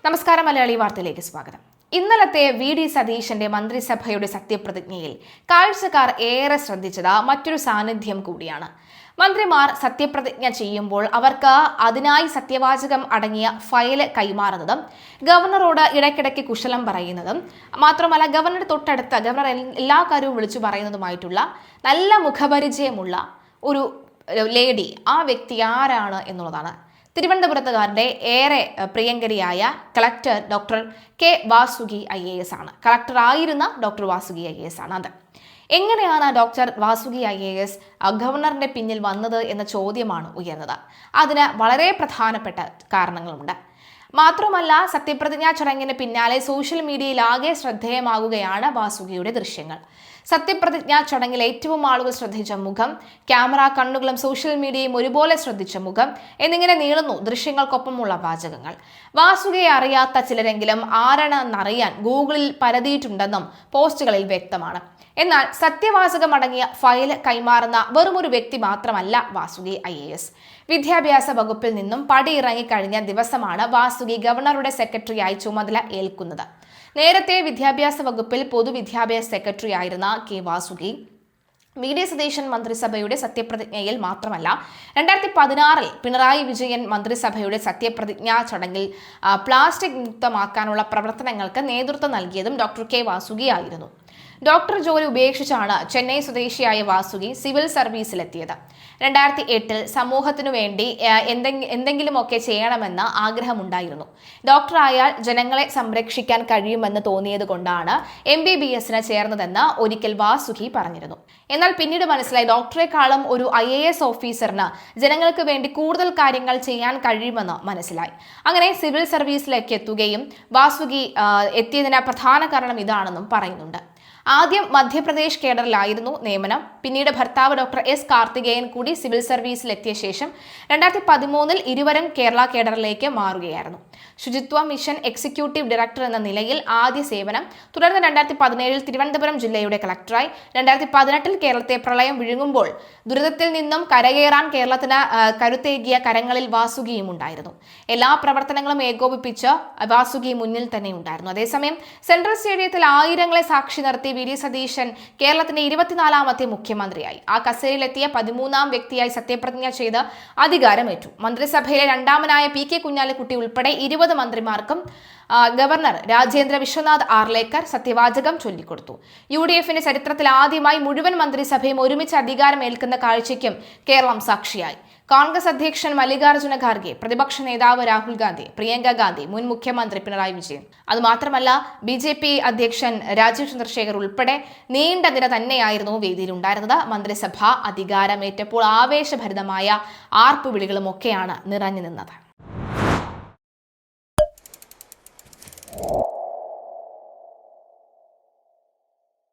നമസ്കാരം, മലയാളി വാർത്തയിലേക്ക് സ്വാഗതം. ഇന്നലത്തെ വി.ഡി. സതീശന്റെ മന്ത്രിസഭയുടെ സത്യപ്രതിജ്ഞയിൽ കാഴ്ചക്കാർ ഏറെ ശ്രദ്ധിച്ചത് മറ്റൊരു സാന്നിധ്യം കൂടിയാണ്. മന്ത്രിമാർ സത്യപ്രതിജ്ഞ ചെയ്യുമ്പോൾ അവർക്ക് അതിനായി സത്യവാചകം അടങ്ങിയ ഫയൽ കൈമാറുന്നതും ഗവർണറോട് ഇടയ്ക്കിടയ്ക്ക് കുശലം പറയുന്നതും മാത്രമല്ല ഗവർണർ തൊട്ടടുത്ത ഗവർണർ എല്ലാ കാര്യവും വിളിച്ചു പറയുന്നതുമായിട്ടുള്ള നല്ല മുഖപരിചയമുള്ള ഒരു ലേഡി, ആ വ്യക്തി ആരാണ് എന്നുള്ളതാണ്. തിരുവനന്തപുരത്തുകാരുടെ ഏറെ പ്രിയങ്കരിയായ collector doctor K Vasuki IAS ആണ്. കളക്ടറായിരുന്ന ഡോക്ടർ വാസുകി IAS ആണ് അത്. എങ്ങനെയാണ് ഡോക്ടർ വാസുകി IAS ഗവർണറിന്റെ പിന്നിൽ വന്നത് എന്ന ചോദ്യമാണ് ഉയർന്നത്. അതിന് വളരെ പ്രധാനപ്പെട്ട കാരണങ്ങളുണ്ട്. മാത്രമല്ല, സത്യപ്രതിജ്ഞാ ചടങ്ങിന് പിന്നാലെ സോഷ്യൽ മീഡിയയിൽ ആകെ ശ്രദ്ധേയമാകുകയാണ് വാസുകിയുടെ ദൃശ്യങ്ങൾ. സത്യപ്രതിജ്ഞാ ചടങ്ങിൽ ഏറ്റവും ആളുകൾ ശ്രദ്ധിച്ച മുഖം, ക്യാമറ കണ്ണുകളും സോഷ്യൽ മീഡിയയും ഒരുപോലെ ശ്രദ്ധിച്ച മുഖം എന്നിങ്ങനെ നീളുന്നു ദൃശ്യങ്ങൾക്കൊപ്പമുള്ള വാചകങ്ങൾ. വാസുകിയെ അറിയാത്ത ചിലരെങ്കിലും ആരാണെന്നറിയാൻ ഗൂഗിളിൽ പരതിയിട്ടുണ്ടെന്നും പോസ്റ്റുകളിൽ വ്യക്തമാണ്. എന്നാൽ സത്യവാചകം അടങ്ങിയ ഫയൽ കൈമാറുന്ന വെറുമൊരു വ്യക്തി മാത്രമല്ല വാസുകി IAS. വിദ്യാഭ്യാസ വകുപ്പിൽ നിന്നും പടിയിറങ്ങിക്കഴിഞ്ഞ ദിവസമാണ് വാസുകി ഗവർണറുടെ സെക്രട്ടറിയായി ചുമതല ഏൽക്കുന്നത്. നേരത്തെ വിദ്യാഭ്യാസ വകുപ്പിൽ പൊതുവിദ്യാഭ്യാസ സെക്രട്ടറി ആയിരുന്ന കെ വാസുകി വി.ഡി. സതീശൻ മന്ത്രിസഭയുടെ സത്യപ്രതിജ്ഞയിൽ മാത്രമല്ല 2016 പിണറായി വിജയൻ മന്ത്രിസഭയുടെ സത്യപ്രതിജ്ഞാ ചടങ്ങിൽ പ്ലാസ്റ്റിക് മുക്തമാക്കാനുള്ള പ്രവർത്തനങ്ങൾക്ക് നേതൃത്വം നൽകിയതും ഡോക്ടർ കെ വാസുകി ആയിരുന്നു. ഡോക്ടർ ജോലി ഉപേക്ഷിച്ചാണ് ചെന്നൈ സ്വദേശിയായ വാസുകി സിവിൽ സർവീസിലെത്തിയത്. 2008 സമൂഹത്തിനു വേണ്ടി എന്തെങ്കിലുമൊക്കെ ചെയ്യണമെന്ന് ആഗ്രഹമുണ്ടായിരുന്നു. ഡോക്ടറായാൽ ജനങ്ങളെ സംരക്ഷിക്കാൻ കഴിയുമെന്ന് തോന്നിയത് കൊണ്ടാണ് MBBSന് ചേർന്നതെന്ന് ഒരിക്കൽ വാസുകി പറഞ്ഞിരുന്നു. എന്നാൽ പിന്നീട് മനസ്സിലായി ഡോക്ടറെക്കാളും ഒരു IAS ഓഫീസറിന് ജനങ്ങൾക്ക് വേണ്ടി കൂടുതൽ കാര്യങ്ങൾ ചെയ്യാൻ കഴിയുമെന്ന് മനസ്സിലായി. അങ്ങനെ സിവിൽ സർവീസിലേക്ക് എത്തുകയും വാസുകി എത്തിയതിന് പ്രധാന കാരണം ഇതാണെന്നും പറയുന്നുണ്ട്. ആദ്യം മധ്യപ്രദേശ് കേഡറിലായിരുന്നു നിയമനം. പിന്നീട് ഭർത്താവ് ഡോക്ടർ S. കാർത്തികേയൻ കൂടി സിവിൽ സർവീസിലെത്തിയ ശേഷം 2013 ഇരുവരും കേരള കേഡറിലേക്ക് മാറുകയായിരുന്നു. ശുചിത്വ മിഷൻ എക്സിക്യൂട്ടീവ് ഡയറക്ടർ എന്ന നിലയിൽ ആദ്യ സേവനം. തുടർന്ന് 2017 തിരുവനന്തപുരം ജില്ലയുടെ കളക്ടറായി. 2018 കേരളത്തെ പ്രളയം വിഴുങ്ങുമ്പോൾ ദുരിതത്തിൽ നിന്നും കരകയറാൻ കേരളത്തിന് കരുത്തേകിയ കരങ്ങളിൽ വാസുകിയും ഉണ്ടായിരുന്നു. എല്ലാ പ്രവർത്തനങ്ങളും ഏകോപിപ്പിച്ച് വാസുകി മുന്നിൽ തന്നെ ഉണ്ടായിരുന്നു. അതേസമയം സെൻട്രൽ സ്റ്റേഡിയത്തിൽ ആയിരങ്ങളെ സാക്ഷി നിർത്തി വി.ഡി. സതീശൻ കേരളത്തിന്റെ 24ാമത്തെ മുഖ്യമന്ത്രിയായി. ആ കസേരയിലെത്തിയ 13ാം വ്യക്തിയായി സത്യപ്രതിജ്ഞ ചെയ്ത് അധികാരമേറ്റു. മന്ത്രിസഭയിലെ രണ്ടാമനായ P.K. കുഞ്ഞാലിക്കുട്ടി ഉൾപ്പെടെ 20 മന്ത്രിമാർക്കും ഗവർണർ രാജേന്ദ്ര വിശ്വനാഥ് ആർലേക്കർ സത്യവാചകം ചൊല്ലിക്കൊടുത്തു. UDFന്റെ ചരിത്രത്തിൽ ആദ്യമായി മുഴുവൻ മന്ത്രിസഭയും ഒരുമിച്ച് അധികാരമേൽക്കുന്ന കാഴ്ചയ്ക്കും കേരളം സാക്ഷിയായി. കോൺഗ്രസ് അധ്യക്ഷൻ മല്ലികാർജ്ജുന ഖാർഗെ, പ്രതിപക്ഷ നേതാവ് രാഹുൽ ഗാന്ധി, പ്രിയങ്ക ഗാന്ധി, മുൻ മുഖ്യമന്ത്രി പിണറായി വിജയൻ, അതുമാത്രമല്ല BJP അധ്യക്ഷൻ രാജീവ് ചന്ദ്രശേഖർ ഉൾപ്പെടെ നീണ്ട നിര തന്നെയായിരുന്നു വേദിയിലുണ്ടായിരുന്നത്. മന്ത്രിസഭ അധികാരമേറ്റപ്പോൾ ആവേശഭരിതമായ ആർപ്പുവിളികളും ഒക്കെയാണ് നിറഞ്ഞു നിന്നത്.